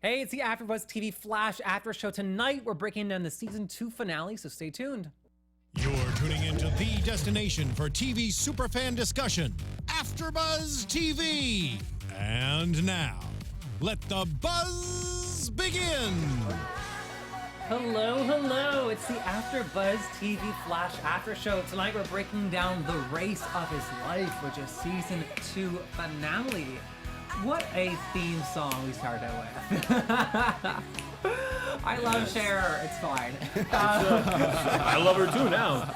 Hey, it's the AFTERBUZZ TV Flash After Show. Tonight, we're breaking down the Season 2 finale, so stay tuned. You're tuning into the destination for TV superfan discussion, AFTERBUZZ TV. And now, let the buzz begin. Hello. It's the AFTERBUZZ TV Flash After Show. Tonight, we're breaking down the race of his life, which is Season 2 finale. What a theme song we started with. I love Cher. It's fine. I love her too now.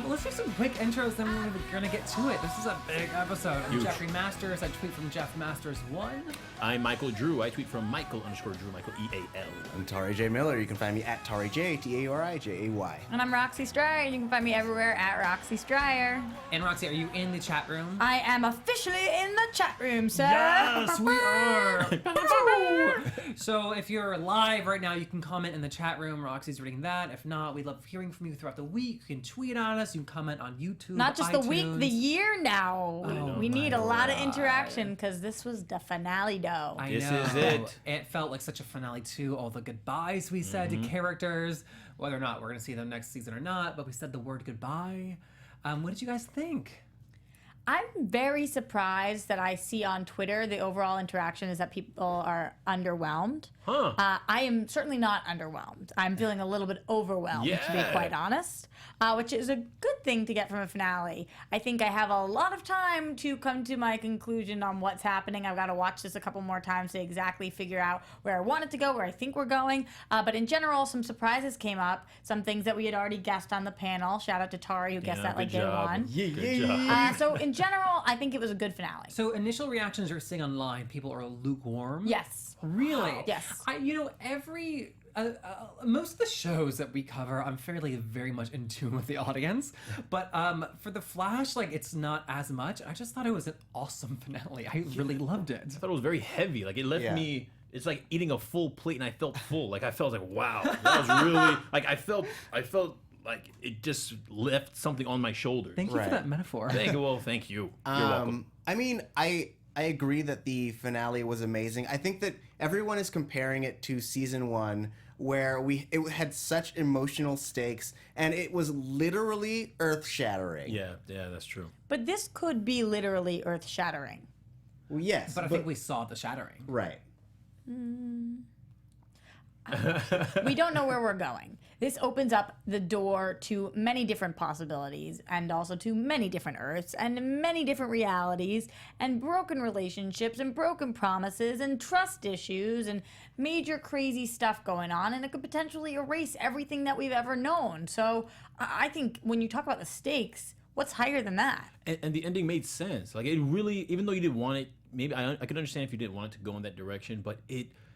Let's do some quick intros, then we're gonna get to it. This is a big episode. I'm Huge. Jeffrey Masters. I tweet from Jeff Masters1. I'm Micheal Drew. I tweet from Micheal_Drew, Michael EAL. I'm Tauri Miller. You can find me at Tauri J, T-A-U-R-I-J-A-Y. And I'm Roxy Striar. You can find me everywhere at Roxy Striar. And Roxy, are you in the chat room? I am officially in the chat room, sir. Yes, we are. So if you're live right now, you can comment in the chat room. Roxy's reading that. If not, we love hearing from you throughout the week. You can tweet on us. You can comment on YouTube, Not just iTunes. the week, the year now. Oh we need a lot of God. interaction because this was the finale, though. I This know. is it. It felt like such a finale too. All the goodbyes we said to characters, whether or not we're gonna see them next season or not, but we said the word goodbye. What did you guys think? I'm very surprised that I see on Twitter the overall interaction is that people are underwhelmed. Huh. I am certainly not underwhelmed. I'm feeling a little bit overwhelmed, to be Yeah. quite honest, which is a good thing to get from a finale. I think I have a lot of time to come to my conclusion on what's happening. I've got to watch this a couple more times to exactly figure out where I want it to go, where I think we're going. But in general, some surprises came up, some things that we had already guessed on the panel. Shout out to Tauri who guessed that like day one. Good job. So in general, I think it was a good finale. So initial reactions you're seeing online, people are lukewarm. Yes. Really? Yes. Most of the shows that we cover, I'm very much in tune with the audience. But for The Flash, it's not as much. I just thought it was an awesome finale. I really loved it. I thought it was very heavy. Like it left me. It's like eating a full plate, and I felt full. I felt like, wow, that was really I felt like it just left something on my shoulders. Thank you for that metaphor. Thank you. You're welcome. I mean, I agree that the finale was amazing. I think that everyone is comparing it to season 1, where it had such emotional stakes, and it was literally earth-shattering. Yeah, that's true. But this could be literally earth-shattering. Well, yes, But I think we saw the shattering. right. We don't know where we're going. This opens up the door to many different possibilities and also to many different Earths and many different realities and broken relationships and broken promises and trust issues and major crazy stuff going on, and it could potentially erase everything that we've ever known. So I think when you talk about the stakes, what's higher than that? And the ending made sense. Like it really, even though you didn't want it, maybe I could understand if you didn't want it to go in that direction, but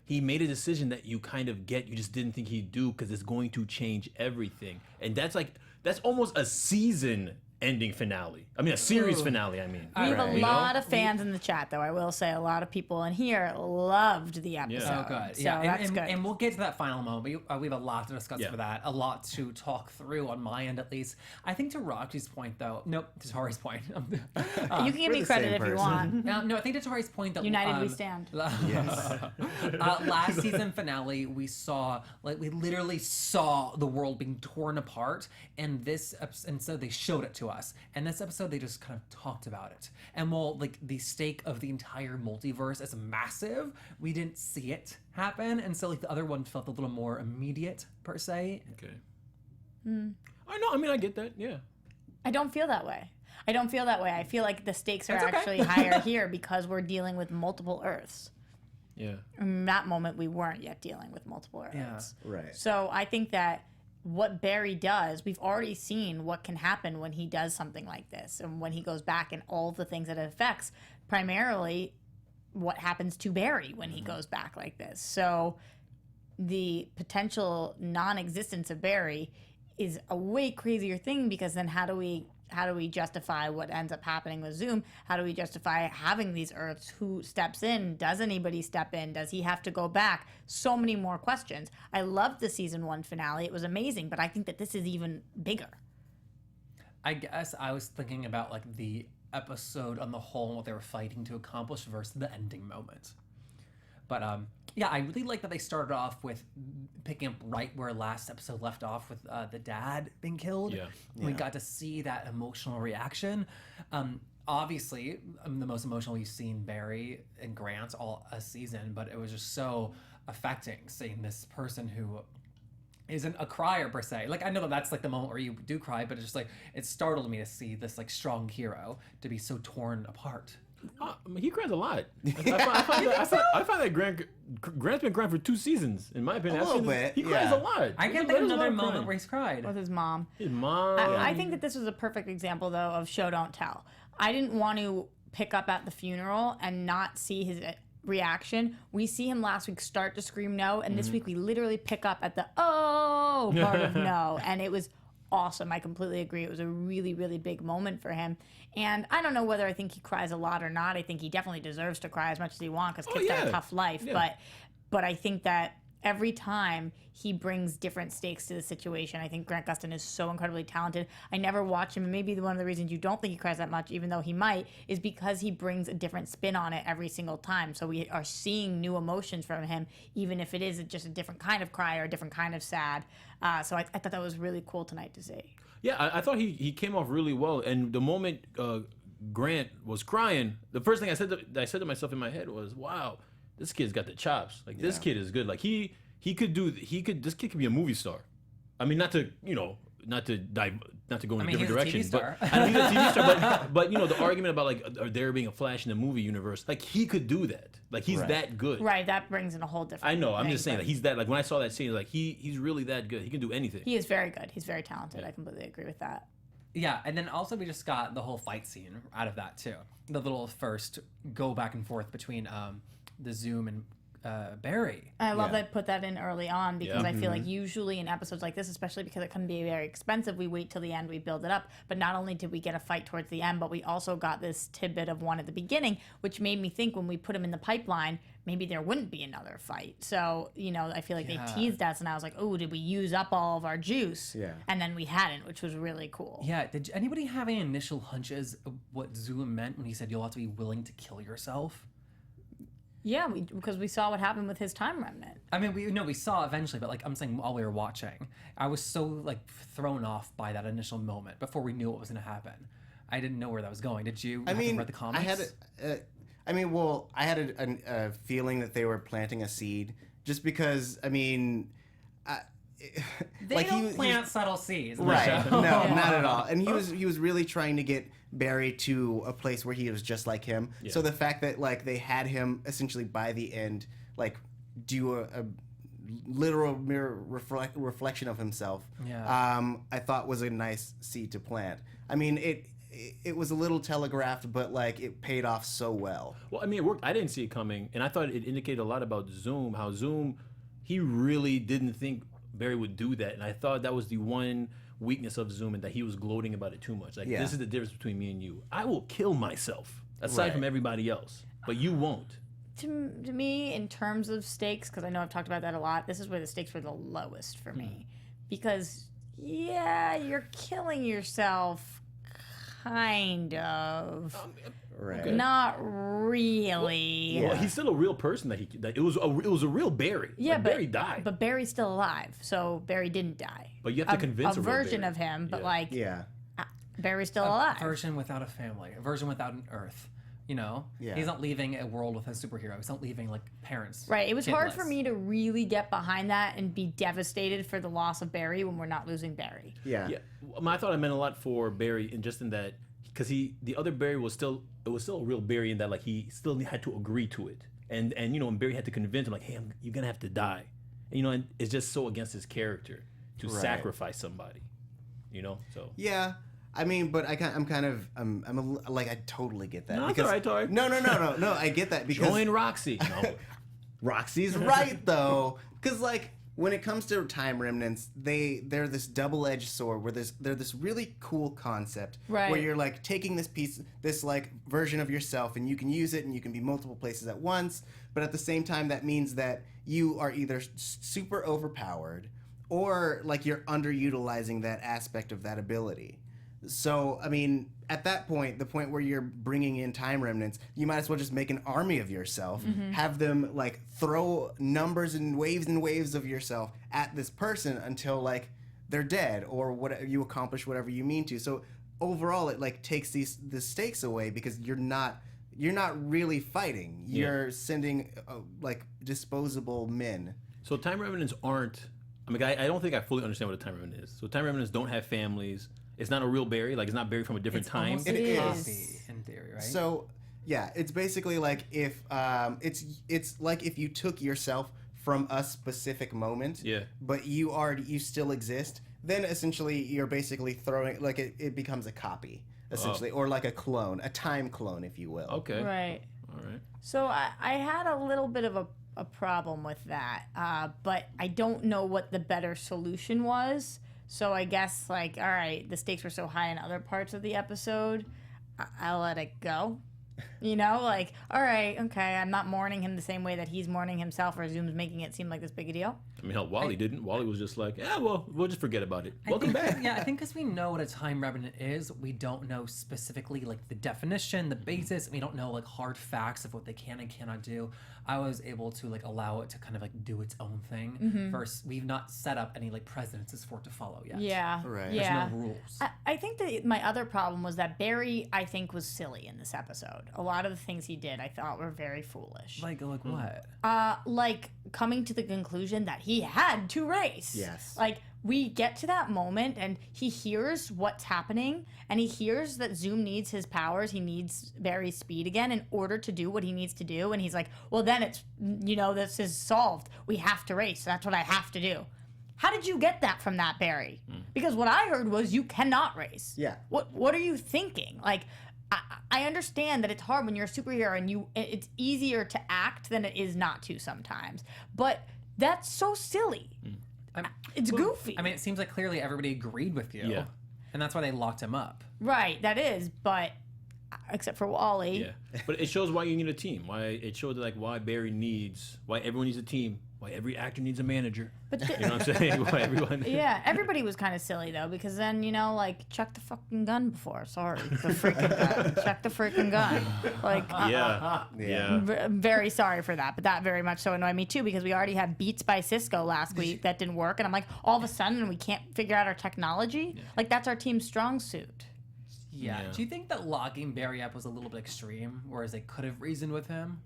he made a decision that you kind of get, you just didn't think he'd do because it's going to change everything. And that's almost a season ending finale. I mean, a series finale, I mean. We have Right. a lot of fans in the chat, though. I will say a lot of people in here loved the episode. Oh, good. So Yeah, that's and, good. and we'll get to that final moment. We have a lot to discuss Yeah. for that, a lot to talk through on my end, at least. I think to Roxy's point, though, nope, to Tori's point. you can give we're me the credit same if you person. want. No, I think to Tori's point that United we stand. Yes. Last season finale, we literally saw the world being torn apart, and so they showed it to us. And this episode, they just kind of talked about it. And while the stake of the entire multiverse is massive, we didn't see it happen, and so the other one felt a little more immediate per se. Okay. I know. I mean, I get that. Yeah. I don't feel that way. I feel like the stakes are That's okay. actually higher here because we're dealing with multiple Earths. Yeah. In that moment, we weren't yet dealing with multiple Earths. Yeah. Right. So I think that what Barry does, we've already seen what can happen when he does something like this and when he goes back and all the things that it affects, primarily what happens to Barry when he goes back like this. So the potential non-existence of Barry is a way crazier thing, because then how do we justify what ends up happening with Zoom? How do we justify having these Earths? Who steps in? Does anybody step in? Does he have to go back? So many more questions. I loved the season 1 finale. It was amazing, but I think that this is even bigger. I guess I was thinking about the episode on the whole and what they were fighting to accomplish versus the ending moment. But Yeah, I really like that they started off with picking up right where last episode left off with the dad being killed. Yeah. We got to see that emotional reaction. Obviously, the most emotional we've seen Barry and Grant all a season, but it was just so affecting seeing this person who isn't a crier per se. Like, I know that that's like the moment where you do cry, but it's just like, it startled me to see this like strong hero to be so torn apart. He cries a lot. I find that Grant's been crying for 2 seasons, in my opinion. A little bit, He cries a lot. I can't think of another moment where he's cried. With his mom. His mom. I think that this was a perfect example, though, of show don't tell. I didn't want to pick up at the funeral and not see his reaction. We see him last week start to scream no, and this week we literally pick up at the oh part of no, and it was awesome. I completely agree. It was a really, really big moment for him. And I don't know whether I think he cries a lot or not. I think he definitely deserves to cry as much as he wants because kid's got a tough life. But I think that every time he brings different stakes to the situation. I think Grant Gustin is so incredibly talented. I never watch him, and maybe one of the reasons you don't think he cries that much, even though he might, is because he brings a different spin on it every single time. So we are seeing new emotions from him, even if it is just a different kind of cry or a different kind of sad. So I thought that was really cool tonight to see. Yeah, I thought he came off really well. And the moment Grant was crying, the first thing I said to myself in my head was, "Wow, this kid's got the chops. Like this kid is good. Like this kid could be a movie star. I mean, not to go in a different direction, but I know he's a TV star. But the argument about like there being a Flash in the movie universe, like he could do that. Like he's that good. Right, that brings in a whole different. I know. I'm thing, just saying that he's that. Like when I saw that scene, like he's really that good. He can do anything. He is very good. He's very talented. I completely agree with that. Yeah, and then also we just got the whole fight scene out of that too. The little first go back and forth between the Zoom and Barry. I love that I put that in early on because I feel like usually in episodes like this, especially because it can be very expensive, we wait till the end, we build it up. But not only did we get a fight towards the end, but we also got this tidbit of one at the beginning, which made me think when we put him in the pipeline, maybe there wouldn't be another fight. So, I feel like they teased us, and I was like, oh, did we use up all of our juice? Yeah. And then we hadn't, which was really cool. Yeah. Did anybody have any initial hunches of what Zoom meant when he said you'll have to be willing to kill yourself? Yeah, because we saw what happened with his time remnant. I mean, we saw eventually, but like I'm saying, while we were watching, I was so like thrown off by that initial moment before we knew what was going to happen. I didn't know where that was going. Did you? Read the comics? I had a feeling that they were planting a seed, just because. I mean, they don't plant subtle seeds, right? No, not at all. And he was really trying to get Barry to a place where he was just like him. Yeah. So the fact that like they had him essentially by the end like do a literal mirror reflection of himself, I thought was a nice seed to plant. I mean, it was a little telegraphed, but like it paid off so well. Well, I mean, it worked. I didn't see it coming, and I thought it indicated a lot about Zoom. How Zoom, he really didn't think Barry would do that, and I thought that was the one weakness of Zoom, and that he was gloating about it too much. Like, this is the difference between me and you. I will kill myself aside from everybody else, but you won't. To me, in terms of stakes, because I know I've talked about that a lot, this is where the stakes were the lowest for me. Because, you're killing yourself, kind of. Right. Not really. Well, he's still a real person. It was a real Barry. Yeah, but Barry died. But Barry's still alive, so Barry didn't die. But you have to convince a version of him. But Barry's still alive. A version without a family. A version without an Earth. He's not leaving a world with a superhero. He's not leaving like parents. Right. It was hard for me to really get behind that and be devastated for the loss of Barry when we're not losing Barry. Yeah. I thought it meant a lot for Barry, in that. Because the other Barry was still a real Barry in that like he still had to agree to it, and and Barry had to convince him like, hey, you're gonna have to die, and it's just so against his character to sacrifice somebody, so I mean, but I totally get that. No, because, that's all right, Tauri. No, I get that because join Roxy. No. Roxy's right though, because like. When it comes to time remnants, they're this double-edged sword where they're this really cool concept where you're like taking this like version of yourself, and you can use it and you can be multiple places at once, but at the same time that means that you are either super overpowered or like you're underutilizing that aspect of that ability. So, I mean, at that point, the point where you're bringing in time remnants, you might as well just make an army of yourself, have them like throw numbers and waves of yourself at this person until like they're dead or whatever, you accomplish whatever you mean to. So overall, it like takes the stakes away because you're not really fighting. You're sending like disposable men. So time remnants aren't. I mean, I don't think I fully understand what a time remnant is. So time remnants don't have families. It's not a real Barry. Like it's not Barry from a different time. Almost It like is. coffee in theory, right? So yeah, it's basically like if it's like if you took yourself from a specific moment, but you still exist, then essentially you're basically throwing like it becomes a copy essentially, or like a clone, a time clone, if you will. Okay. Right. All right. So I had a little bit of a problem with that, but I don't know what the better solution was. So I guess, like, all right, the stakes were so high in other parts of the episode, I'll let it go. You know, like, all right, okay, I'm not mourning him the same way that he's mourning himself, or Zoom's making it seem like this big a deal. I mean, hell, Wally didn't. Wally was just like, yeah, well, we'll just forget about it. Welcome back. Yeah, I think because we know what a time remnant is, we don't know specifically like the definition, the basis. We don't know like hard facts of what they can and cannot do. I was able to like allow it to kind of like do its own thing. First, we've not set up any like precedences for it to follow yet. Yeah. Right. There's Yeah. no rules. I think that my other problem was that Barry, I think, was silly in this episode. A lot of the things he did, I thought, were very foolish. Like what? Like coming to the conclusion that he had to race. Yes. Like we get to that moment and he hears what's happening and he hears that Zoom needs his powers. He needs Barry's speed again in order to do what he needs to do. And he's like, well, then it's, you know, this is solved. We have to race. That's what I have to do. How did you get that from that, Barry? Because what I heard was you cannot race. Yeah. What are you thinking? Like, I understand that it's hard when you're a superhero and it's easier to act than it is not to sometimes. But that's so silly. It's goofy. I mean, it seems like clearly everybody agreed with you. Yeah. And that's why they locked him up. Right, that is, but except for Wally. Yeah, but it shows why you need a team. Why it shows like why everyone needs a team. Why every actor needs a manager. But You know what I'm saying? Why everyone. yeah, everybody was kind of silly though, because then, you know, like, chuck the fucking gun before. Sorry, the freaking gun. Chuck the freaking gun. Like, Yeah. I'm very sorry for that, but that very much so annoyed me too, because we already had Beats by Cisco last week that didn't work, and I'm like, all of a sudden we can't figure out our technology. Like, that's our team's strong suit. Yeah. Do you think that locking Barry up was a little bit extreme, whereas they could have reasoned with him?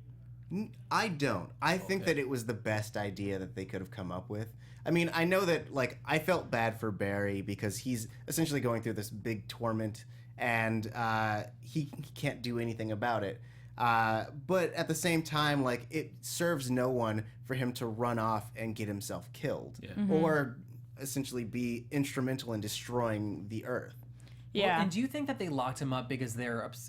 I don't. I think that it was the best idea that they could have come up with. I mean, I know that, like, I felt bad for Barry because he's essentially going through this big torment and he can't do anything about it. But at the same time, like, it serves no one for him to run off and get himself killed or essentially be instrumental in destroying the Earth. Yeah. Well, and do you think that they locked him up because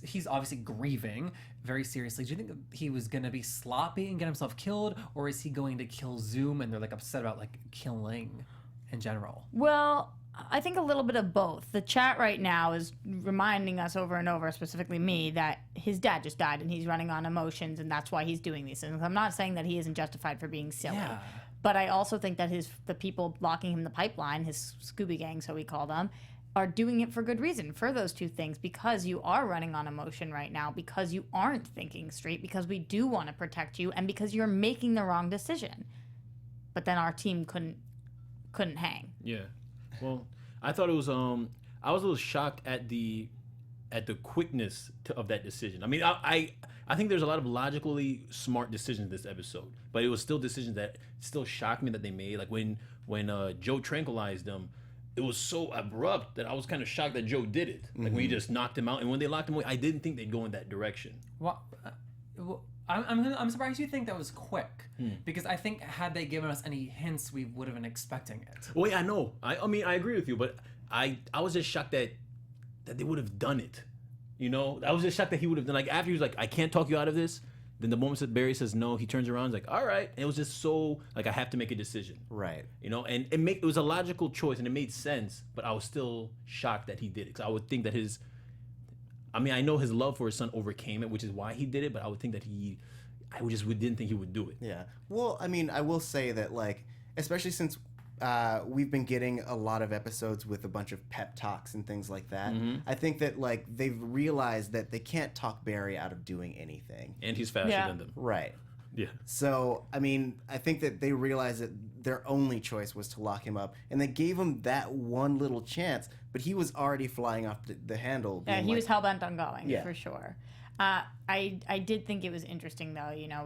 he's obviously grieving very seriously? Do you think that he was going to be sloppy and get himself killed, or is he going to kill Zoom and they're like upset about like killing in general? Well, I think a little bit of both. The chat right now is reminding us over and over, specifically me, that his dad just died and he's running on emotions and that's why he's doing these things. I'm not saying that he isn't justified for being silly. Yeah. But I also think that the people locking him in the pipeline, his Scooby Gang, so we call them, are doing it for good reason, for those two things, because you are running on emotion right now, because you aren't thinking straight, because we do want to protect you, and because you're making the wrong decision. But then our team couldn't hang. Yeah. Well, I thought it was I was a little shocked at the quickness of that decision. I mean, I think there's a lot of logically smart decisions in this episode, but it was still decisions that still shocked me that they made. Like when Joe tranquilized them, it was so abrupt that I was kind of shocked that Joe did it. Like when he just knocked him out, and when they locked him away, I didn't think they'd go in that direction. Well, I'm surprised you think that was quick, because I think had they given us any hints, we would have been expecting it. Well, yeah, I know. I mean, I agree with you, but I was just shocked that they would have done it. You know, I was just shocked that he would have done. Like after he was like, "I can't talk you out of this." Then the moment that Barry says no, he turns around, he's like, "All right." And it was just so like I have to make a decision. Right. You know, and it was a logical choice and it made sense, but I was still shocked that he did it. Because I would think that I know his love for his son overcame it, which is why he did it, but I would think that didn't think he would do it. Yeah. Well, I mean, I will say that, like, especially since we've been getting a lot of episodes with a bunch of pep talks and things like that. I think that like they've realized that they can't talk Barry out of doing anything. And he's faster Yeah. than them. Right. Yeah. So, I mean, I think that they realized that their only choice was to lock him up, and they gave him that one little chance, but he was already flying off the handle. Yeah, being he like, was hell-bent on going, Yeah. for sure. I did think it was interesting, though. You know,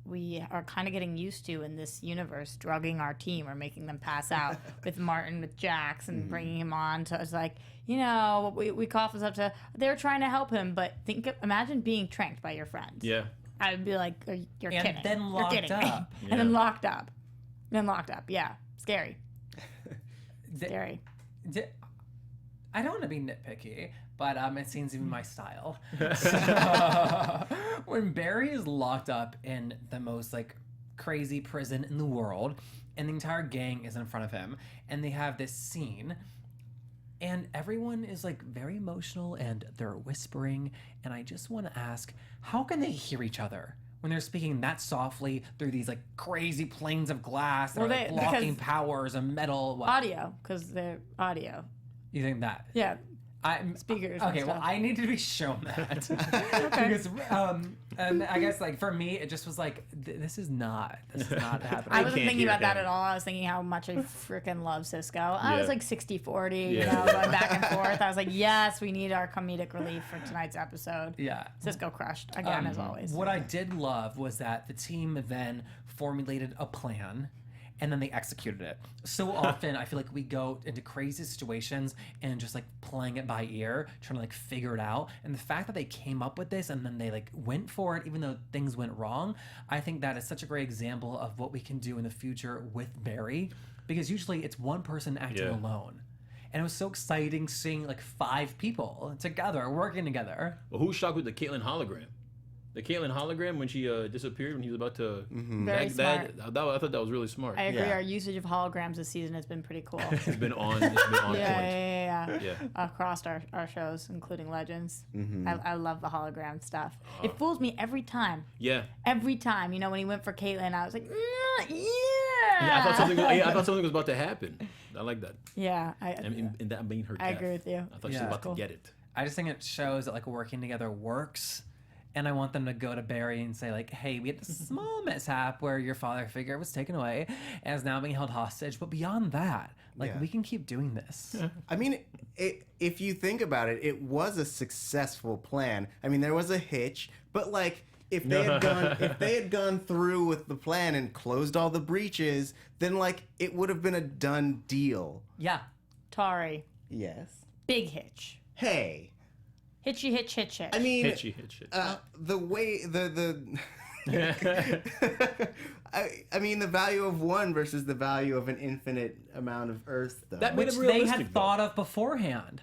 we are kind of getting used to, in this universe, drugging our team or making them pass out with Martin, with Jax, and bringing him on. So it's like, you know, we cough us up to, they're trying to help him, but imagine being tranked by your friends. Yeah. I'd be like, you're And kidding. then You're locked kidding. up. And then locked up. Yeah. Scary. D- Scary. I don't want to be nitpicky, but it seems even my style. So, when Barry is locked up in the most like crazy prison in the world, and the entire gang is in front of him, and they have this scene, and everyone is like very emotional and they're whispering, and I just want to ask, how can they hear each other when they're speaking that softly through these like crazy planes of glass that Well, are like they- blocking because- powers and metal? What? Audio, because they're audio. You think that? Yeah. I'm Speakers and Okay, well, stuff. I need to be shown that because, and I guess like for me, it just was like this is not happening. I wasn't can't thinking hear about that him. at all. I was thinking how much I freaking love Cisco. I Yeah. was like 60-40, you Yeah. know, going back and forth. I was like, yes, we need our comedic relief for tonight's episode. Yeah. Cisco crushed again, as always. What I did love was that the team then formulated a plan and then they executed it. So often I feel like we go into crazy situations and just like playing it by ear, trying to like figure it out. And the fact that they came up with this and then they like went for it even though things went wrong, I think that is such a great example of what we can do in the future with Barry, because usually it's one person acting Yeah. alone. And it was so exciting seeing like 5 people together, working together. Well, who was shocked with the Caitlyn hologram? The Caitlyn hologram when she disappeared when he was about to. Very smart. I thought that was really smart. I agree. Yeah. Our usage of holograms this season has been pretty cool. It's been on point. Yeah. Yeah. Across our shows, including Legends. I love the hologram stuff. It fools me every time. Yeah. Every time. You know, when he went for Caitlyn, I was like, yeah. Yeah, I thought something was about to happen. I like that. Yeah. And that being her I death. agree with you. I thought she was Yeah. about Cool. to get it. I just think it shows that like working together works. And I want them to go to Barry and say like, hey, we had this small mishap where your father figure was taken away and is now being held hostage. But beyond that, like Yeah. we can keep doing this. I mean, if you think about it, it was a successful plan. I mean, there was a hitch, but like if they had gone through with the plan and closed all the breaches, then like it would have been a done deal. Yeah. Yes. Big hitch. Hey, Hitchy hitch hitch hitch. I mean, Hit shit. the way the I mean, the value of one versus the value of an infinite amount of Earth, though. That made Which it they realistic. had though. thought of beforehand.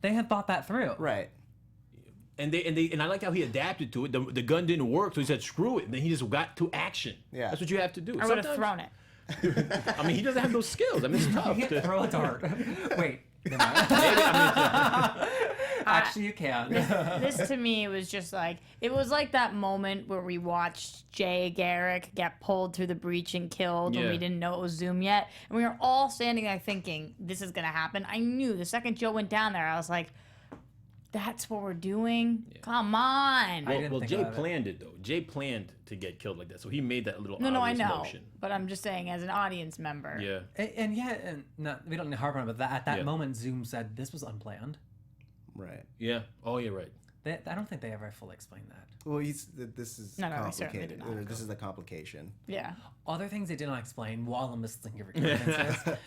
They had thought that through. Right. And I liked how he adapted to it. The gun didn't work, so he said, "Screw it." And then he just got to action. Yeah. That's what you have to do. I would have Sometimes- thrown it. I mean, he doesn't have those skills. I mean, it's tough. You can't throw a dart. Wait. never mind. Maybe, I Actually, you can. This to me was just like, it was like that moment where we watched Jay Garrick get pulled through the breach and killed when Yeah. we didn't know it was Zoom yet. And we were all standing there thinking, this is going to happen. I knew the second Joe went down there, I was like, that's what we're doing? Come on. didn't well, think Jay about it. planned it though. Jay planned to get killed like that, so he made that little No, I obvious know. motion. But I'm just saying, as an audience member. Yeah. And yeah, and not, we don't need to harp on it, but at that Yeah. moment, Zoom said this was unplanned. Right. Yeah. Oh, you're right. I don't think they ever fully explained that. Well, this is No, we certainly complicated. did not. This is the complication. Yeah. Other things they did not explain while I'm listening to your confidences.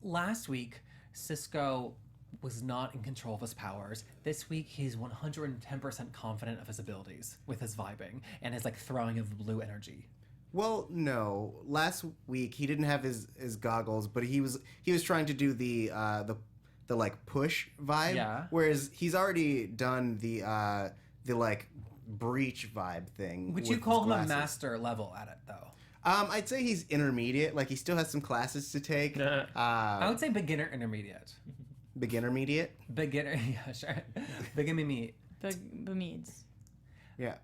Last week, Cisco was not in control of his powers. This week, he's 110% confident of his abilities with his vibing and his like throwing of blue energy. Well, no. Last week he didn't have his goggles, but he was trying to do the like push vibe. Yeah. Whereas he's already done the like breach vibe thing. Would with you call his him a glasses. master level at it though? I'd say he's intermediate. Like he still has some classes to take. I would say beginner intermediate. Beginner mediate. Beginner, yeah, sure. Beginner me. Bemeads. Yeah.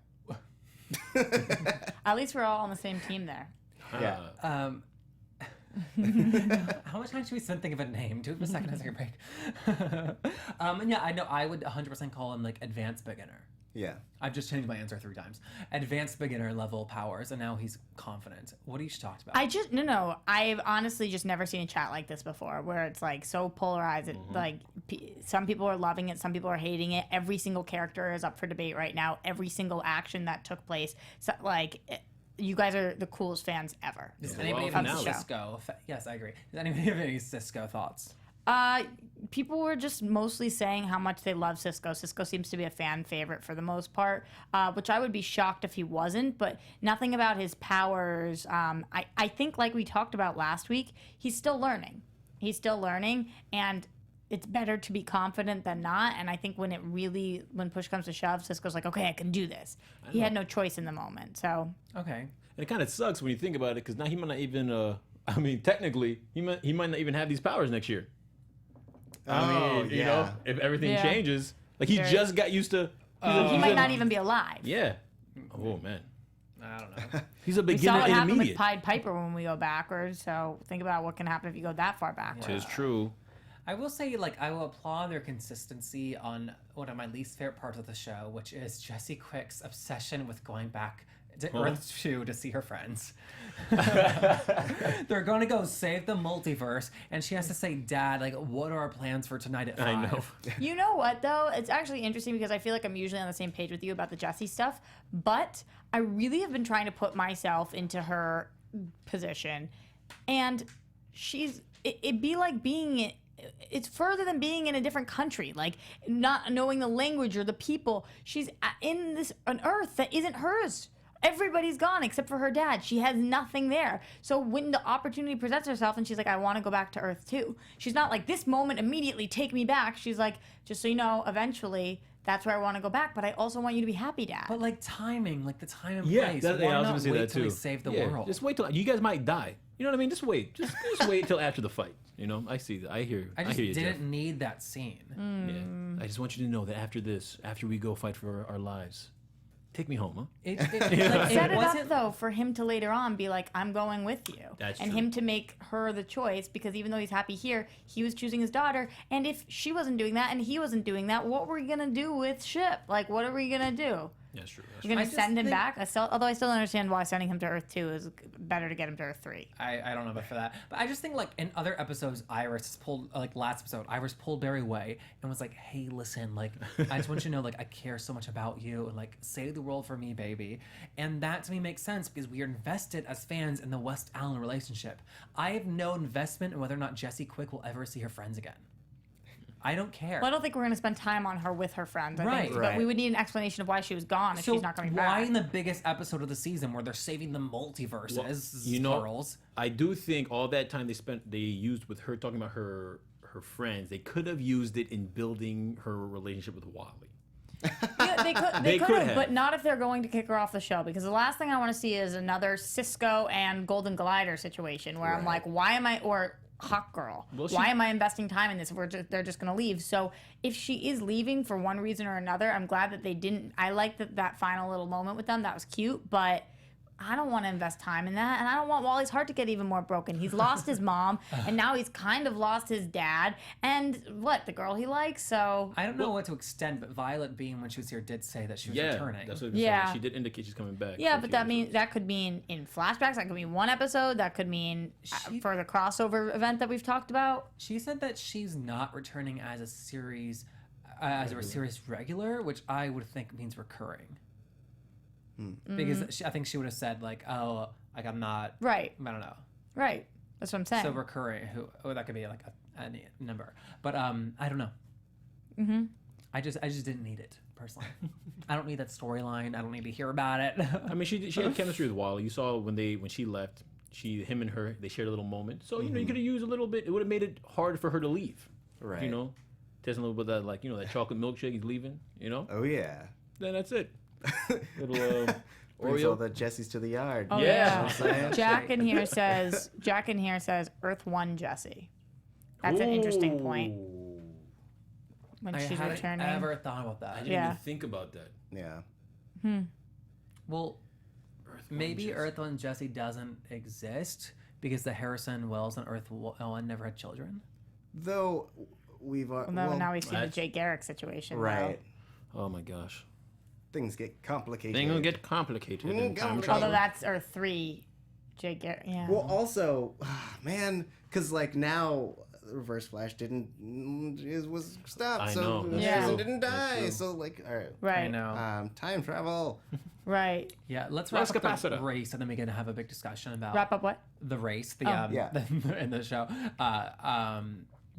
At least we're all on the same team there. Yeah. How much time should we spend thinking of a name? Do it for a second. Take a break. And yeah, I know I would 100% call him like advanced beginner. Yeah. I've just changed my answer 3 times. Advanced beginner level powers, and now he's confident. What do you talked about? No. I've honestly just never seen a chat like this before, where it's like so polarized. Like some people are loving it, some people are hating it. Every single character is up for debate right now. Every single action that took place, so like. You guys are the coolest fans ever. Does anybody have any Cisco? Yes, I agree. Does anybody have any Cisco thoughts? People were just mostly saying how much they love Cisco. Cisco seems to be a fan favorite for the most part, which I would be shocked if he wasn't, but nothing about his powers. I think like we talked about last week, he's still learning. And it's better to be confident than not. And I think when push comes to shove, Cisco's like, okay, I can do this. He had no choice in the moment. So okay. And it kind of sucks when you think about it, because now he might not even. Technically, he might not even have these powers next year. You know, if everything changes, like he just got used to. he might not even be alive. Yeah. Oh man. I don't know. He's a We beginner saw what happened with intermediate. Pied Piper when we go backwards. So think about what can happen if you go that far backwards. Tis true. I will say, like, I will applaud their consistency on one of my least favorite parts of the show, which is Jesse Quick's obsession with going back to Earth 2 to see her friends. They're going to go save the multiverse, and she has to say, Dad, like, what are our plans for tonight at 5? I know. You know what, though? It's actually interesting because I feel like I'm usually on the same page with you about the Jessie stuff, but I really have been trying to put myself into her position, and it'd be like being... It's further than being in a different country, like not knowing the language or the people. She's in an Earth that isn't hers. Everybody's gone except for her dad. She has nothing there. So when the opportunity presents herself and she's like, I want to go back to Earth too. She's not like, this moment immediately take me back. She's like, just so you know, eventually that's where I want to go back. But I also want you to be happy, Dad. But like timing, like the time and Yeah, place. I was Why going not to say wait that till too. we save the world? Just wait till you guys might die. You know what I mean? Just wait. Just wait till after the fight. You know, I see that. I hear. I just hear you, didn't Jeff. need that scene. Yeah. I just want you to know that after we go fight for our lives, take me home, huh? Set it wasn't- up though for him to later on be like, I'm going with you. That's and true. him to make her the choice, because even though he's happy here, he was choosing his daughter. And if she wasn't doing that and he wasn't doing that, what were we gonna do with Shipp? Like, what are we gonna do? That's true. You're gonna I just send him think- back? Although I still don't understand why sending him to Earth 2 is better to get him to Earth 3. I don't know about for that, but I just think like in other episodes, Iris pulled like last episode, Iris pulled Barry away and was like, "Hey, listen, like I just want you to know, like I care so much about you, and like save the world for me, baby." And that to me makes sense because we are invested as fans in the West Allen relationship. I have no investment in whether or not Jessie Quick will ever see her friends again. I don't care. Well, I don't think we're gonna spend time on her with her friends. I think, Right. but we would need an explanation of why she was gone if so she's not coming why back. in the biggest episode of the season where they're saving the multiverses, You know, plurals, I do think all that time they used with her talking about her friends, they could have used it in building her relationship with Wally. Yeah, they could could have, have. but not if they're going to kick her off the show. Because the last thing I want to see is another Cisco and Golden Glider situation where I'm like, why am I, or Hawk Girl, Well, why am I investing time in this if they're just going to leave? So if she is leaving for one reason or another, I'm glad that they didn't. I like that final little moment with them. That was cute, but I don't want to invest time in that, and I don't want Wally's heart to get even more broken. He's lost his mom, and now he's kind of lost his dad, and the girl he likes. So I don't know what to extend, but Violet Beam, when she was here, did say that she was Yeah, returning. that's what I was Yeah. saying. She did indicate she's coming back. yeah, for a but few that means episodes. that could mean in flashbacks. That could mean one episode. That could mean for the crossover event that we've talked about. She said that she's not returning as a series, as a series regular, which I would think means recurring. Because I think she would have said like, "Oh, like I'm not." Right, I don't know. right. That's what I'm saying. So recurring, that could be like any number, but I don't know. Mm-hmm. I just didn't need it personally. I don't need that storyline. I don't need to hear about it. I mean, she had chemistry with Wally. You saw when she left, him and her, they shared a little moment. So you know, you could have used a little bit. It would have made it hard for her to leave. Right. You know, testing a little bit of that, like, you know, that chocolate milkshake. He's leaving. You know. Oh yeah. Then that's it. Little Brings all Oreo. the Jessies to the yard. Oh, Yeah. yeah. Jack in here says Earth 1 Jesse. That's an interesting point Ooh. when I she's hadn't returning. ever thought about that. I didn't Yeah. even think about that. Yeah. Well, Earth maybe Jesse. Earth One Jesse doesn't exist. because the Harrison, Wells, and Earth Owen never had children. Though we've Now we've seen the Jay Garrick situation. right. Oh my gosh. Things get complicated. Things gonna get complicated in time Although travel. that's Earth 3, Jay Garrick. Yeah. Well, also, man, because like now, Reverse Flash was stopped, I so know, that's Yeah. Harrison true. didn't That's die. true. So like, all right, right. I know. time travel. Right. Yeah, let's wrap Let's up the capacitor. race, and then we can have a be discussion about Wrap up what? the race. The Yeah. in the show.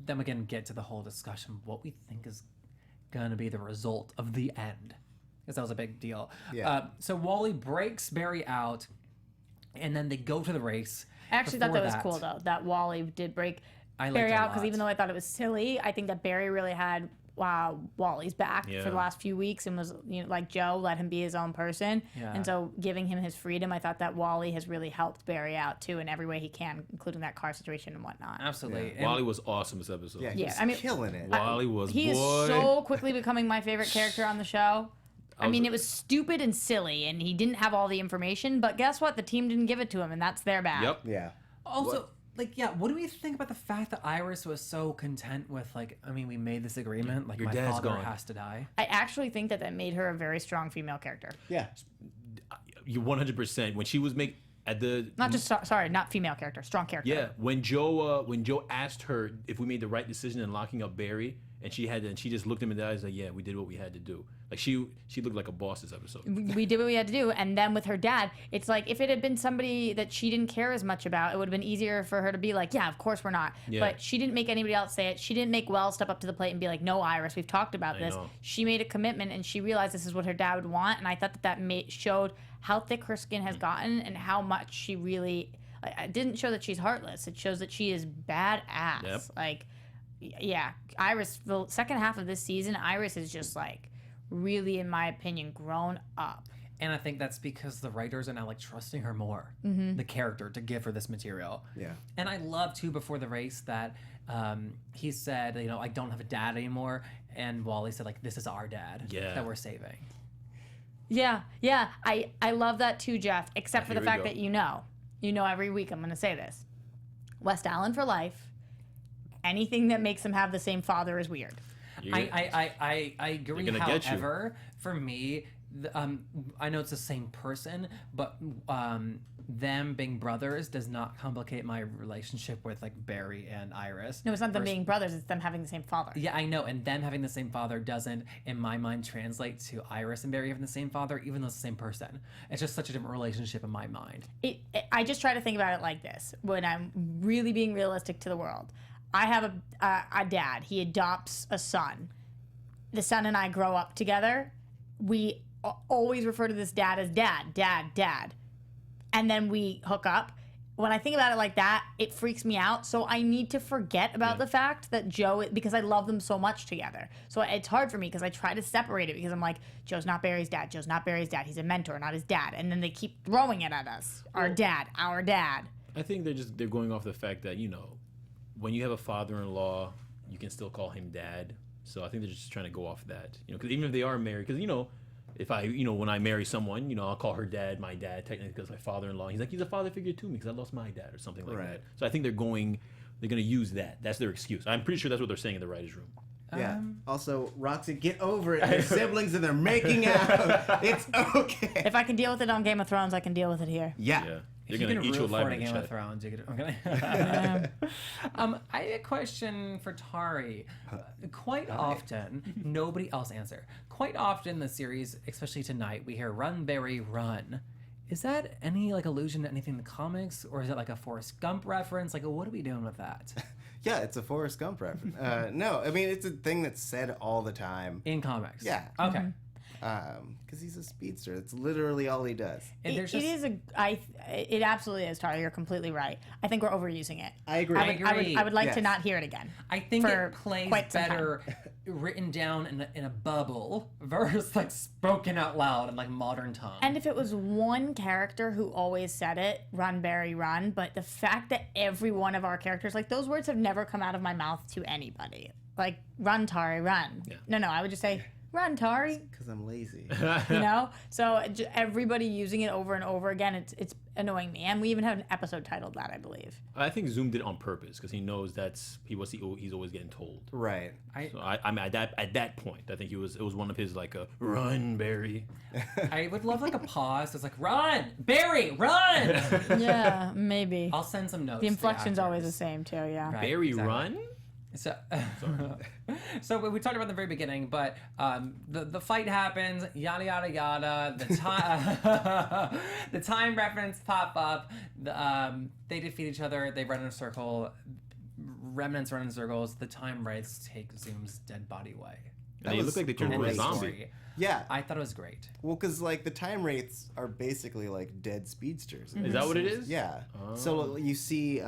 Then we can get to the whole discussion of what we think is gonna be the result of the end, because that was a big deal. Yeah. So Wally breaks Barry out, and then they go to the race. I actually thought Before that was cool though. That Wally did break I liked Barry it a out because lot. even though I thought it was silly, I think that Barry really had Wally's back Yeah. for the last few weeks and was, like Joe, let him be his own person. Yeah. And so giving him his freedom, I thought that Wally has really helped Barry out too in every way he can, including that car situation and whatnot. Absolutely. And Wally was awesome this episode. Yeah, he Yeah, was I mean- killing it. Wally was He is boy. so quickly becoming my favorite character on the show. I mean, it was stupid and silly, and he didn't have all the information, but guess what? The team didn't give it to him, and that's their bad. Yep. Yeah. Also, what do we think about the fact that Iris was so content with, we made this agreement, Your my dad's father gone. has to die? I actually think that made her a very strong female character. Yeah. You 100%. When she was Not female character, strong character. Yeah, when Joe asked her if we made the right decision in locking up Barry, and she just looked him in the eyes like, yeah, we did what we had to do. Like she looked like a boss this episode. We did what we had to do, and then with her dad, it's like if it had been somebody that she didn't care as much about, it would have been easier for her to be like, yeah, of course we're not. Yeah. But she didn't make anybody else say it. She didn't make Wells step up to the plate and be like, no, Iris, we've talked about I this. know. She made a commitment, and she realized this is what her dad would want, and I thought that showed how thick her skin has gotten and how much she really. It didn't show that she's heartless. It shows that she is badass. Yep. Like, yeah, Iris. The second half of this season, Iris is just like really, in my opinion, grown up. And I think that's because the writers are now trusting her more, the character, to give her this material. Yeah. And I love too before the race that he said, I don't have a dad anymore, and Wally said this is our dad Yeah. that we're saving. Yeah, I love that too, Jeff. Except for Here the we fact go. that every week I'm going to say this: West Allen for life. Anything that makes them have the same father is weird. I agree. They're gonna get you. However, for me, I know it's the same person, but them being brothers does not complicate my relationship with Barry and Iris. No, it's not them being brothers; it's them having the same father. Yeah, I know, and them having the same father doesn't, in my mind, translate to Iris and Barry having the same father, even though it's the same person. It's just such a different relationship in my mind. I just try to think about it like this: when I'm really being realistic to the world, I have a dad. He adopts a son. The son and I grow up together. We always refer to this dad as dad. And then we hook up. When I think about it like that, it freaks me out. So I need to forget about the fact that Joe, because I love them so much together. So it's hard for me because I try to separate it because I'm like, Joe's not Barry's dad. Joe's not Barry's dad. He's a mentor, not his dad. And then they keep throwing it at us. Our dad. I think they're going off the fact that, when you have a father-in-law, you can still call him dad. So I think they're just trying to go off that, because even if they are married, because, if I, when I marry someone, I'll call her dad, my dad, technically, because my father-in-law. He's a father figure to me because I lost my dad or something like that. So I think they're going to use that. That's their excuse. I'm pretty sure that's what they're saying in the writers' room. Yeah. Also, Roxy, get over it. They're siblings and they're making out. It's okay. If I can deal with it on Game of Thrones, I can deal with it here. Yeah. Yeah. If They're you going can to eat you root alive for it in in the Game of chat. Thrones, you could. Okay. I have a question for Tauri. Quite often, nobody else answer. Quite often, in the series, especially tonight, we hear "Run, Barry, run." Is that any allusion to anything in the comics, or is it a Forrest Gump reference? What are we doing with that Yeah, it's a Forrest Gump reference. No, I mean, it's a thing that's said all the time. in comics? Yeah. Okay. Because he's a speedster. That's literally all he does. And there's It absolutely is, Tara. You're completely right. I think we're overusing it. I agree. I would like to Yes. not hear it again. I think for it plays quite some time. better written down in a bubble versus spoken out loud in modern tongue. And if it was one character who always said it, run, Barry, run, but the fact that every one of our characters, those words have never come out of my mouth to anybody. Run, Tari, run. Yeah. No, I would just say, Run, Tauri. Because I'm lazy. You know, so everybody using it over and over again, it's annoying me. And we even have an episode titled that, I believe. I think Zoom did it on purpose because he knows he's always getting told. Right. So I'm at that point. I think it was one of his like a run, Barry. I would love like a pause. It's like run, Barry, run. Yeah, maybe. I'll send some notes. The to inflection's always the actors. same too. Yeah. Right, Barry exactly. run. So, so we talked about it in the very beginning, but the fight happens, yada yada yada. The time the time reference pop up. They defeat each other. They run in a circle. Remnants run in circles. The time wraiths take Zoom's dead body away. They look like they turned into a End of zombie. story. Yeah. I thought it was great. Well, because like the time wraiths are basically like dead speedsters. Is that what it is? Yeah. So you see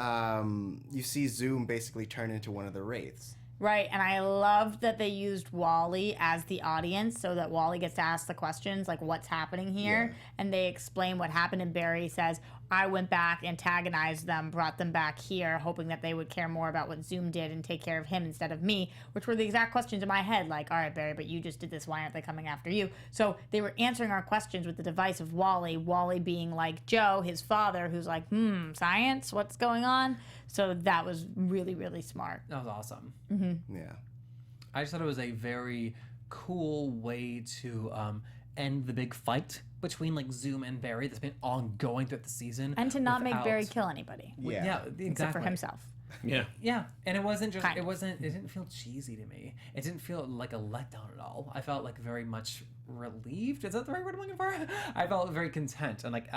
Zoom basically turn into one of the wraiths. Right, and I loved that they used Wally as the audience so that Wally gets to ask the questions, like what's happening here, and they explain what happened, and Barry says, I went back, antagonized them, brought them back here, hoping that they would care more about what Zoom did and take care of him instead of me, which were the exact questions in my head, like, all right, Barry, but you just did this, why aren't they coming after you? So they were answering our questions with the device of Wally being like Joe, his father, who's like, science, what's going on? So that was really, really smart. That was awesome. Yeah. I just thought it was a very cool way to end the big fight between like Zoom and Barry that's been ongoing throughout the season. And to not make without- Barry kill anybody, Yeah, exactly. except for himself. Yeah. Yeah, and it wasn't just Kind of. it didn't feel cheesy to me. It didn't feel like a letdown at all. I felt like very much relieved. Is that the right word I'm looking for? I felt very content and like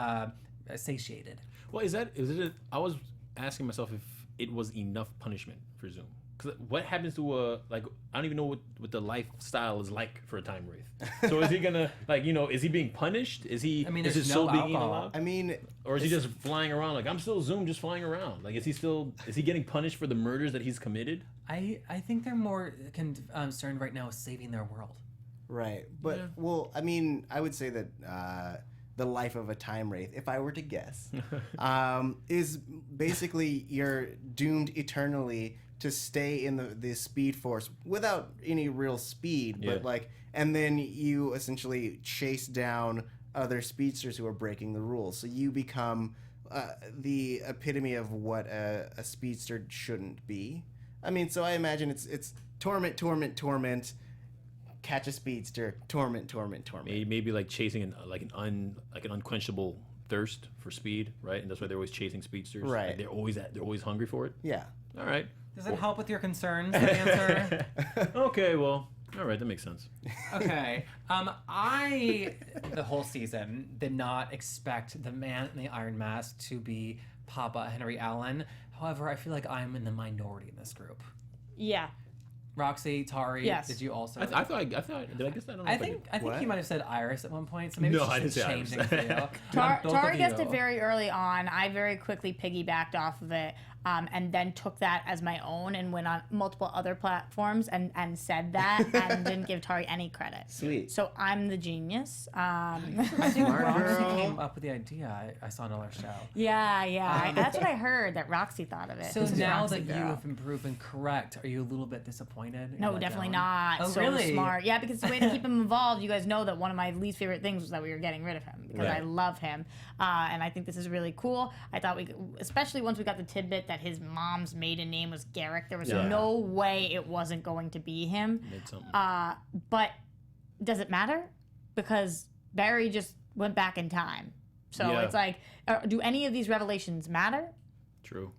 satiated. Well, is it? I was asking myself if it was enough punishment for Zoom. Because what happens to I don't even know what the lifestyle is like for a time wraith. So is he gonna is he being punished? Is he? I mean, is there's his no soul being eaten alcohol. alive? I mean, Or is he just flying around like I'm still Zoom, just flying around? Like is he getting punished for the murders that he's committed? I think they're more concerned right now with saving their world. right. But, well, I mean, I would say that the life of a time wraith, if I were to guess, is basically you're doomed eternally to stay in the speed force without any real speed, but and then you essentially chase down other speedsters who are breaking the rules. So you become the epitome of what a speedster shouldn't be. I mean, so I imagine it's torment, torment, torment. Catch a speedster, torment, torment, torment. Maybe like chasing an unquenchable thirst for speed, right? And that's why they're always chasing speedsters. Right. Like they're always hungry for it. Yeah. All right. Does it help with your concerns? The answer. Okay. Well. All right. That makes sense. Okay. I the whole season did not expect the man in the Iron Mask to be Papa Henry Allen. However, I feel like I'm in the minority in this group. Yeah. Roxy, Tauri, Yes. did you also? I thought. Did I guess that? I don't know. I if think What? he might have said Iris at one point, so maybe No, it's I just didn't say Iris. changing for you. Tari Both of guessed you. it very early on. I very quickly piggybacked off of it, and then took that as my own and went on multiple other platforms and said that and didn't give Tari any credit. Sweet. So I'm the genius. I think Smart Roxy girl. came up with the idea. I saw on another show. Yeah. That's what I heard, that Roxy thought of it. So This is now Roxy that you girl. have been proven correct, are you a little bit disappointed? and No, let definitely down? not. Oh, So really? smart. Yeah, because the way to keep him involved, you guys know that one of my least favorite things was that we were getting rid of him because I Right. love him. And I think this is really cool. I thought especially once we got the tidbit that his mom's maiden name was Garrick, there was Yeah. no way it wasn't going to be him. Made something. But does it matter? Because Barry just went back in time. So Yeah. it's like, do any of these revelations matter? True.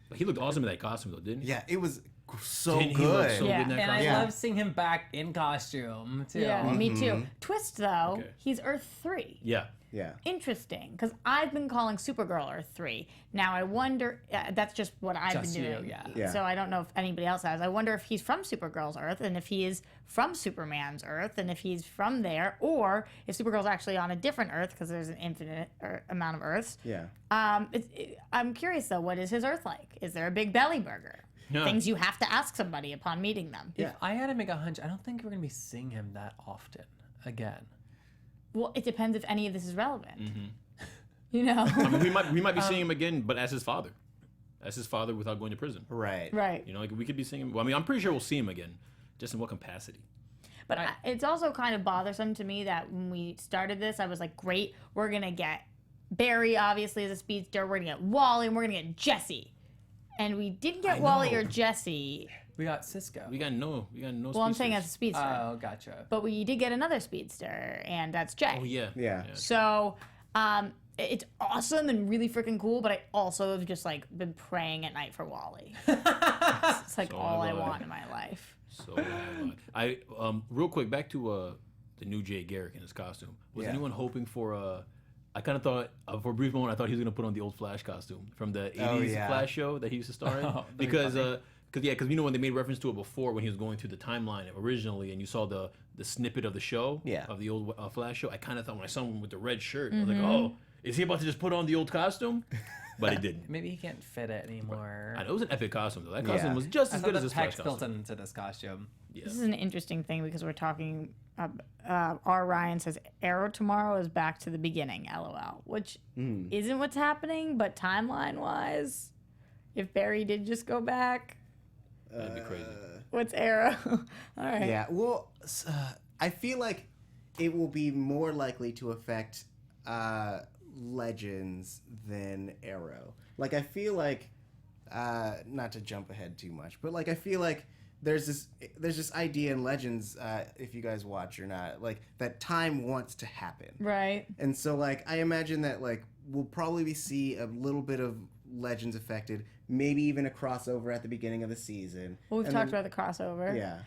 But he looked awesome in that costume, though, didn't he? Yeah, it was so Didn't he look good. so Yeah. good in that And I costume? Yeah. love seeing him back in costume too. Yeah, me too. Twist though, Okay. he's Earth 3. Yeah. Yeah. Interesting, because I've been calling Supergirl Earth 3. Now I wonder, that's just what I've Just been you, doing. yeah. So I don't know if anybody else has. I wonder if he's from Supergirl's Earth, and if he is from Superman's Earth, and if he's from there, or if Supergirl's actually on a different Earth, because there's an infinite amount of Earths. Yeah. I'm curious though, what is his Earth like? Is there a big belly burger? Yeah. Things you have to ask somebody upon meeting them. If I had to make a hunch, I don't think we're gonna be seeing him that often again. Well, it depends if any of this is relevant. Mm-hmm. You know? I mean, we might be seeing him again, but as his father. As his father without going to prison. Right. Right. You know, like we could be seeing him. Well, I mean, I'm pretty sure we'll see him again. Just in what capacity? But it's also kind of bothersome to me that when we started this, I was like, great, we're going to get Barry, obviously, as a speedster. We're going to get Wally, and we're going to get Jesse. And we didn't get Wally or Jesse. We got Cisco. We got no. Well, I'm saying as a speedster. Oh, gotcha. But we did get another speedster, and that's Jay. Oh yeah. Yeah. So, it's awesome and really freaking cool, but I also have just like been praying at night for Wally. It's like all I want in my life. So I real quick back to the new Jay Garrick in his costume. Was anyone hoping for I kind of thought for a brief moment I thought he was gonna put on the old Flash costume from the '80s Flash show that he used to star in because you know when they made reference to it before when he was going through the timeline originally and you saw the snippet of the show of the old Flash show. I kind of thought when I saw him with the red shirt I was like, oh, is he about to just put on the old costume? But he didn't. Maybe he can't fit it anymore. I know it was an epic costume though. That costume was just as good as his Flash built costume. into this costume. Yeah. This is an interesting thing because we're talking. R. Ryan says Arrow tomorrow is back to the beginning. LOL, which isn't what's happening, but timeline wise, if Barry did just go back, That'd be crazy. what's Arrow? All right. Yeah. Well, I feel like it will be more likely to affect Legends than Arrow. Like I feel like, not to jump ahead too much, but like I feel like there's this idea in Legends, if you guys watch or not, like that time wants to happen. Right. And so like I imagine that like we'll probably see a little bit of Legends affected, maybe even a crossover at the beginning of the season. Well, we've talked about the crossover. Yeah.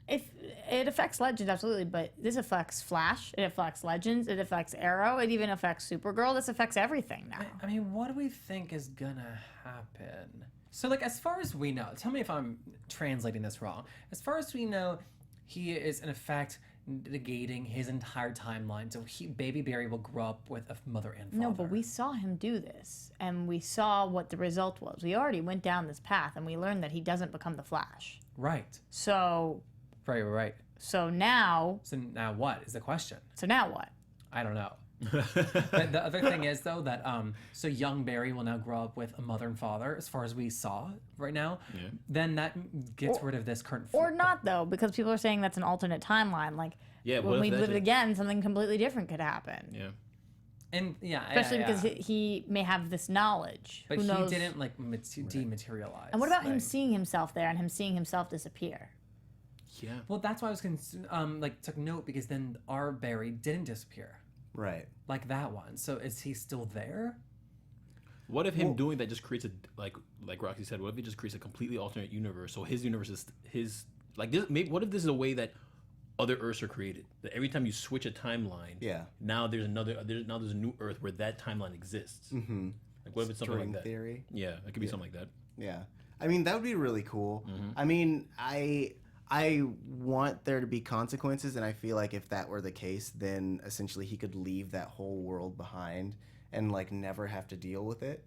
If it affects Legends, absolutely, but this affects Flash, it affects Legends, it affects Arrow, it even affects Supergirl. This affects everything now. I mean, what do we think is gonna happen? So, like, as far as we know, tell me if I'm translating this wrong. As far as we know, he is in effect negating his entire timeline. So, baby Barry will grow up with a mother and father. No, but we saw him do this, and we saw what the result was. We already went down this path, and we learned that he doesn't become the Flash. Right. So. Right. So now. So now what is the question? So now what? I don't know. But the other thing is though that so young Barry will now grow up with a mother and father, as far as we saw right now. Yeah. Then that gets rid of this current. Or not though, because people are saying that's an alternate timeline. Like when we live it again, something completely different could happen. Yeah. And especially because he may have this knowledge. But Who knows? He didn't like dematerialize. And what about him seeing himself there and him seeing himself disappear? Yeah. Well, that's why I was took note because then our Barry didn't disappear. Right. Like that one. So is he still there? What if him doing that just creates a like Roxy said? What if it just creates a completely alternate universe? So his universe is his like this. Maybe what if this is a way that other Earths are created? That every time you switch a timeline, now there's a new Earth where that timeline exists. Mm-hmm. Like what if it's something like that? Theory. Yeah, it could be something like that. Yeah. I mean that would be really cool. Mm-hmm. I mean I want there to be consequences, and I feel like if that were the case, then essentially he could leave that whole world behind and like never have to deal with it,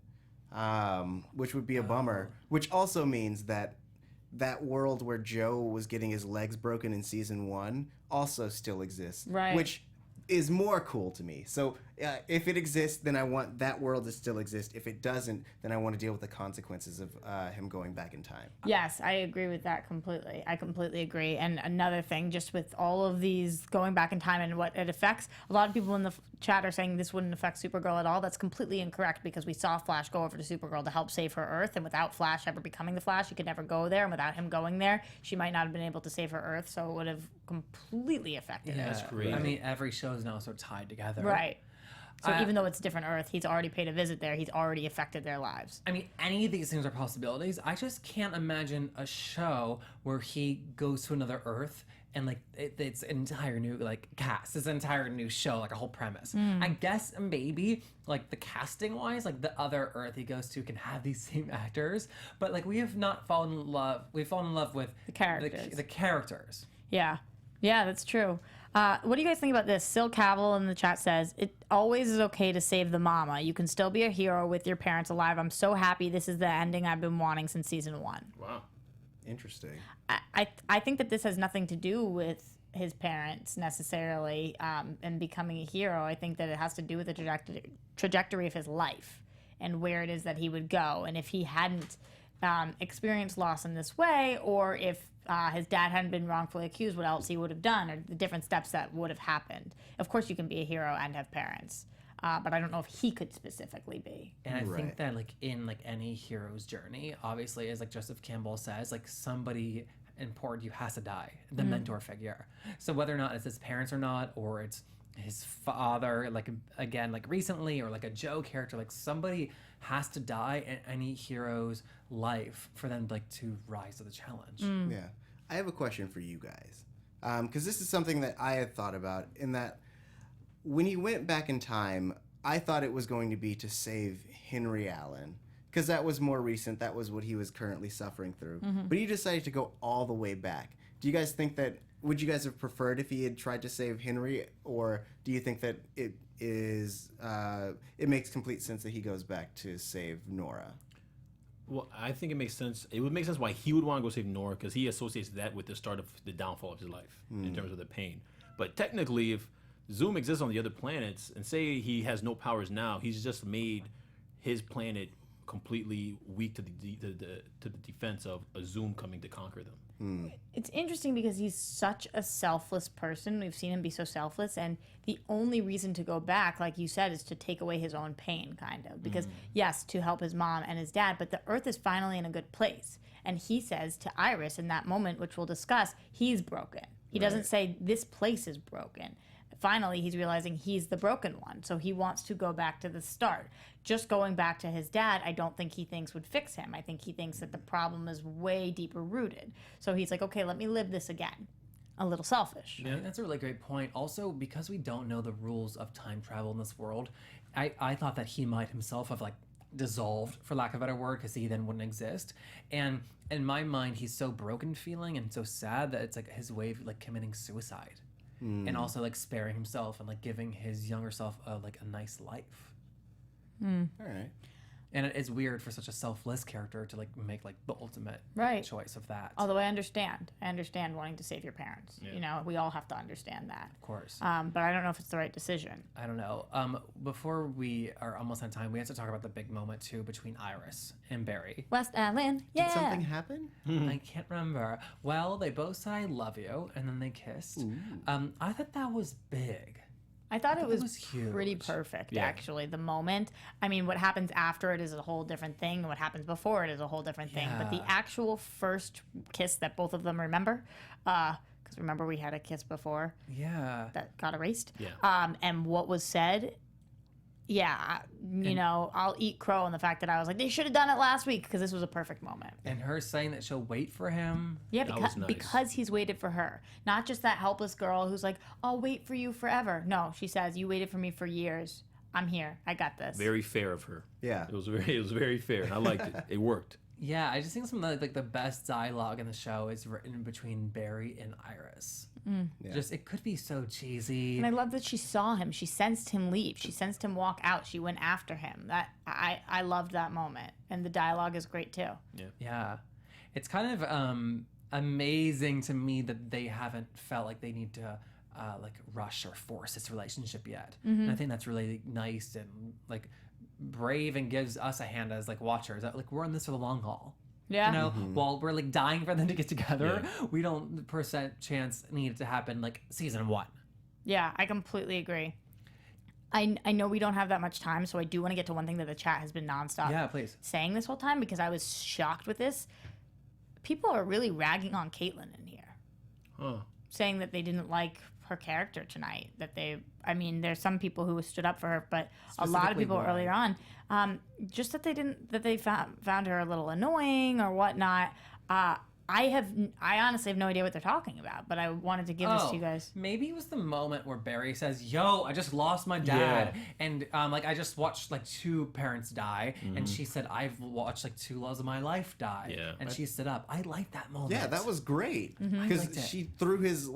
which would be a bummer. Which also means that world where Joe was getting his legs broken in season 1 also still exists, right? Which is more cool to me. So if it exists, then I want that world to still exist. If it doesn't, then I want to deal with the consequences of him going back in time. Yes, I agree with that completely. I completely agree. And another thing, just with all of these going back in time and what it affects, a lot of people in the chat are saying this wouldn't affect Supergirl at all. That's completely incorrect because we saw Flash go over to Supergirl to help save her Earth, and without Flash ever becoming the Flash, she could never go there, and without him going there, she might not have been able to save her Earth, so it would have completely affected her. That's crazy. I mean, every show is now sort of tied together. Right. So even though it's a different Earth, he's already paid a visit there. He's already affected their lives. I mean, any of these things are possibilities. I just can't imagine a show where he goes to another Earth and like it's an entire new like cast. It's an entire new show, like a whole premise. I guess maybe like the casting wise, like the other Earth he goes to can have these same actors, but like we have not fallen in love. We've fallen in love with the characters. The characters. Yeah, that's true. What do you guys think about this? Sil Cavill in the chat says, it always is okay to save the mama. You can still be a hero with your parents alive. I'm so happy this is the ending I've been wanting since season 1. Wow. Interesting. I think that this has nothing to do with his parents necessarily and becoming a hero. I think that it has to do with the trajectory of his life and where it is that he would go. And if he hadn't experienced loss in this way, or if his dad hadn't been wrongfully accused, what else he would have done, or the different steps that would have happened. Of course, you can be a hero and have parents, but I don't know if he could specifically be. And I think Right. that like in like any hero's journey, obviously, as like Joseph Campbell says, like somebody important to you has to die, the mentor figure. So whether or not it's his parents or not, or it's his father, like again, like recently, or like a Joe character, like somebody has to die in any hero's life for them like to rise to the challenge. Yeah. I have a question for you guys. Because this is something that I had thought about, in that when he went back in time, I thought it was going to be to save Henry Allen. Because that was more recent. That was what he was currently suffering through. But he decided to go all the way back. Do you guys think that, would you guys have preferred if he had tried to save Henry? Or do you think that it makes complete sense that he goes back to save Nora? Well, I think it makes sense. It would make sense why he would want to go save Nora, because he associates that with the start of the downfall of his life in terms of the pain. But technically, if Zoom exists on the other planets, and say he has no powers now, he's just made his planet completely weak to the defense of a Zoom coming to conquer them. It's interesting because he's such a selfless person. We've seen him be so selfless, and the only reason to go back, like you said, is to take away his own pain, kind of. Because yes, to help his mom and his dad, but the Earth is finally in a good place. And he says to Iris in that moment, which we'll discuss, he's broken. He doesn't say this place is broken. Finally, he's realizing he's the broken one, so he wants to go back to the start. Just going back to his dad, I don't think he thinks would fix him. I think he thinks that the problem is way deeper rooted. So he's like, okay, let me live this again. A little selfish. I think that's a really great point. Also, because we don't know the rules of time travel in this world, I thought that he might himself have like dissolved, for lack of a better word, because he then wouldn't exist. And in my mind, he's so broken feeling and so sad that it's like his way of like committing suicide. And also like sparing himself and like giving his younger self a nice life. All right. And it is weird for such a selfless character to like make like the ultimate Right. choice of that. Although I understand wanting to save your parents. You know, we all have to understand that. Of course. But I don't know if it's the right decision. I don't know. Before we are almost on time, we have to talk about the big moment too between Iris and Barry. West Allen, yeah. Did something happen? I can't remember. Well, they both said I love you, and then they kissed. I thought that was big. I thought it was huge. pretty perfect, Yeah. actually, the moment. I mean, what happens after it is a whole different thing, and what happens before it is a whole different thing. But the Yeah. actual first kiss that both of them remember, because remember we had a kiss before Yeah. that got erased, Yeah. and what was said, you know, I'll eat crow on the fact that I was like, they should have done it last week, because this was a perfect moment. And her saying that she'll wait for him. Yeah, That because was nice. because he's waited for her. Not just that helpless girl who's like, I'll wait for you forever. No, she says, you waited for me for years. I'm here. I got this. Very fair of her. Yeah. It was very fair. I liked it. It worked. Yeah, I just think some of the best dialogue in the show is written between Barry and Iris. Just it could be so cheesy. And I love that she saw him. She sensed him leave. She sensed him walk out. She went after him. That I loved that moment. And the dialogue is great too. Yeah. It's kind of amazing to me that they haven't felt like they need to like rush or force this relationship yet. And I think that's really nice and like brave and gives us a hand as like watchers. That, like we're in this for the long haul. Yeah. You know, while we're like dying for them to get together, we don't percent chance need it to happen like season 1. Yeah, I completely agree. I know we don't have that much time, so I do want to get to one thing that the chat has been nonstop Yeah, please. saying this whole time, because I was shocked with this. People are really ragging on Caitlyn in here. Huh. Saying that they didn't like her character tonight. That there's some people who stood up for her, but a lot of Specifically people why? earlier on, just that they found her a little annoying or whatnot. I honestly have no idea what they're talking about, but I wanted to give this to you guys. Maybe it was the moment where Barry says, "Yo, I just lost my dad," Yeah. and like I just watched like 2 parents die, and she said, "I've watched like 2 loves of my life die," Yeah. and she stood up. I like that moment. Yeah, that was great. I liked Because it. she threw his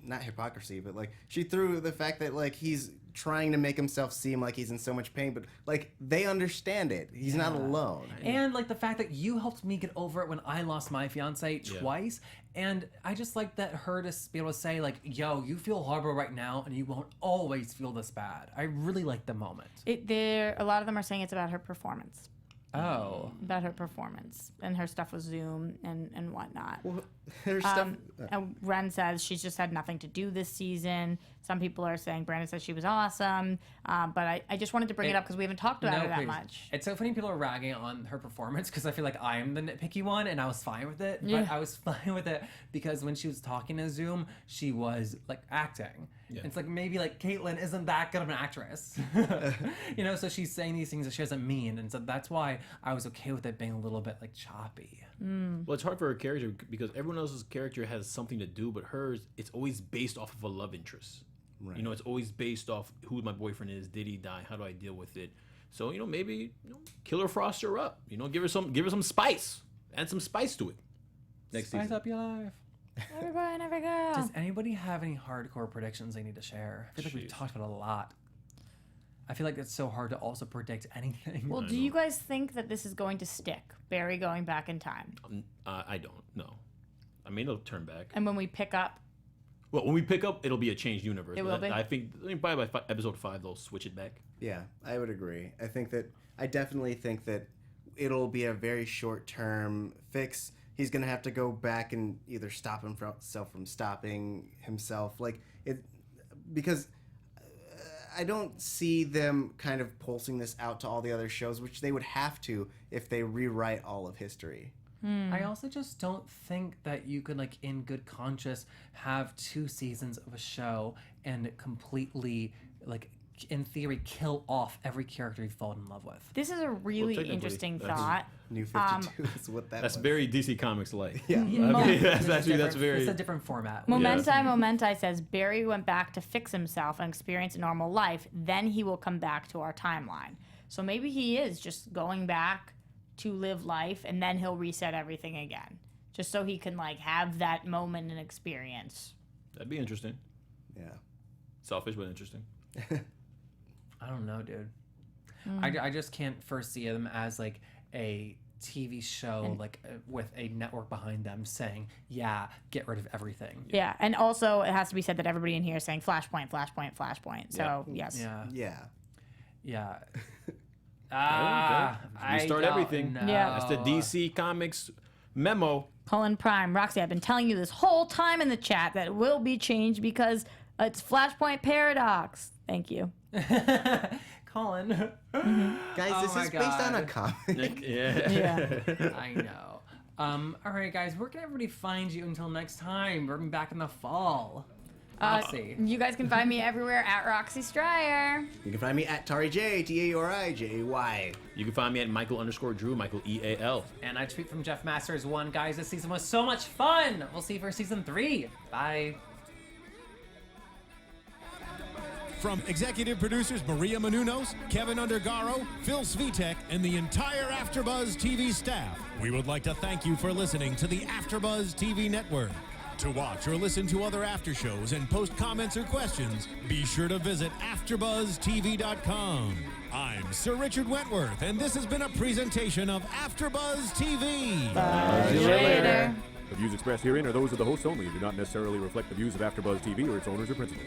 not hypocrisy, but like she threw the fact that like he's trying to make himself seem like he's in so much pain, but like they understand it. He's not alone. And like the fact that you helped me get over it when I lost my fiance twice. And I just like that her to be able to say like, yo, you feel horrible right now and you won't always feel this bad. I really like the moment. A lot of them are saying it's about her performance. Oh. about her performance and her stuff with Zoom and whatnot. Well, her stuff. And Ren says she's just had nothing to do this season. Some people are saying Brandon says she was awesome. But I just wanted to bring it up because we haven't talked about her that please. much. It's so funny people are ragging on her performance because I feel like I'm the nitpicky one and I was fine with it. Yeah. But I was fine with it because when she was talking to Zoom, she was like acting. Yeah. It's like maybe like Caitlyn isn't that good of an actress. You know, so she's saying these things that she doesn't mean. And so that's why I was okay with it being a little bit like choppy. Well, it's hard for her character because everyone else's character has something to do, but hers, it's always based off of a love interest. Right. You know, it's always based off who my boyfriend is. Did he die? How do I deal with it? So, you know, maybe kill her, frost her up. You know, give her some spice. Add some spice to it. Next Spice season. up your life. Every boy and every girl. Does anybody have any hardcore predictions they need to share? I feel like we've talked about it a lot. I feel like it's so hard to also predict anything. Well, do you guys think that this is going to stick? Barry going back in time? I don't know. I mean, it'll turn back. And when we pick up, Well, when we pick up, it'll be a changed universe. It will be? I think probably by episode 5, they'll switch it back. Yeah, I would agree. I definitely think that it'll be a very short-term fix. He's gonna have to go back and either stop himself from stopping himself, because I don't see them kind of pulsing this out to all the other shows, which they would have to if they rewrite all of history. I also just don't think that you could, like, in good conscience, have 2 seasons of a show and completely, like, in theory, kill off every character you've fallen in love with. this is a really technically, interesting that's- thought. New 52 is what that That's was. very DC Comics like. Yeah. I mean, that's very. It's a different format. Momenti says Barry went back to fix himself and experience a normal life. Then he will come back to our timeline. So maybe he is just going back to live life, and then he'll reset everything again, just so he can like have that moment and experience. That'd be interesting. Yeah. Selfish, but interesting. I don't know, dude. I just can't foresee them as, like, a TV show, with a network behind them saying, yeah, get rid of everything. Yeah, and also it has to be said that everybody in here is saying Flashpoint, Flashpoint, Flashpoint. So yes. Yeah. Yeah. Yeah. Restart everything. Know. Yeah. That's the DC Comics memo. Cullen Prime, Roxy, I've been telling you this whole time in the chat that it will be changed because it's Flashpoint Paradox. Thank you. Colin. Guys, Oh this my is based on a God. comic. Yeah. I know. All right, guys, where can everybody find you until next time? We're back in the fall. Roxy. You guys can find me everywhere at Roxy Striar. You can find me at Tauri J, TAURIJAY. You can find me at Micheal_Drew, Michael EAL. And I tweet from Jeff Masters 1. Guys, this season was so much fun. We'll see you for season 3. Bye. From executive producers Maria Menounos, Kevin Undergaro, Phil Svitek, and the entire AfterBuzz TV staff, we would like to thank you for listening to the AfterBuzz TV network. To watch or listen to other after shows and post comments or questions, be sure to visit AfterBuzzTV.com. I'm Sir Richard Wentworth, and this has been a presentation of AfterBuzz TV. See you later. The views expressed herein are those of the hosts only and do not necessarily reflect the views of AfterBuzz TV or its owners or principals.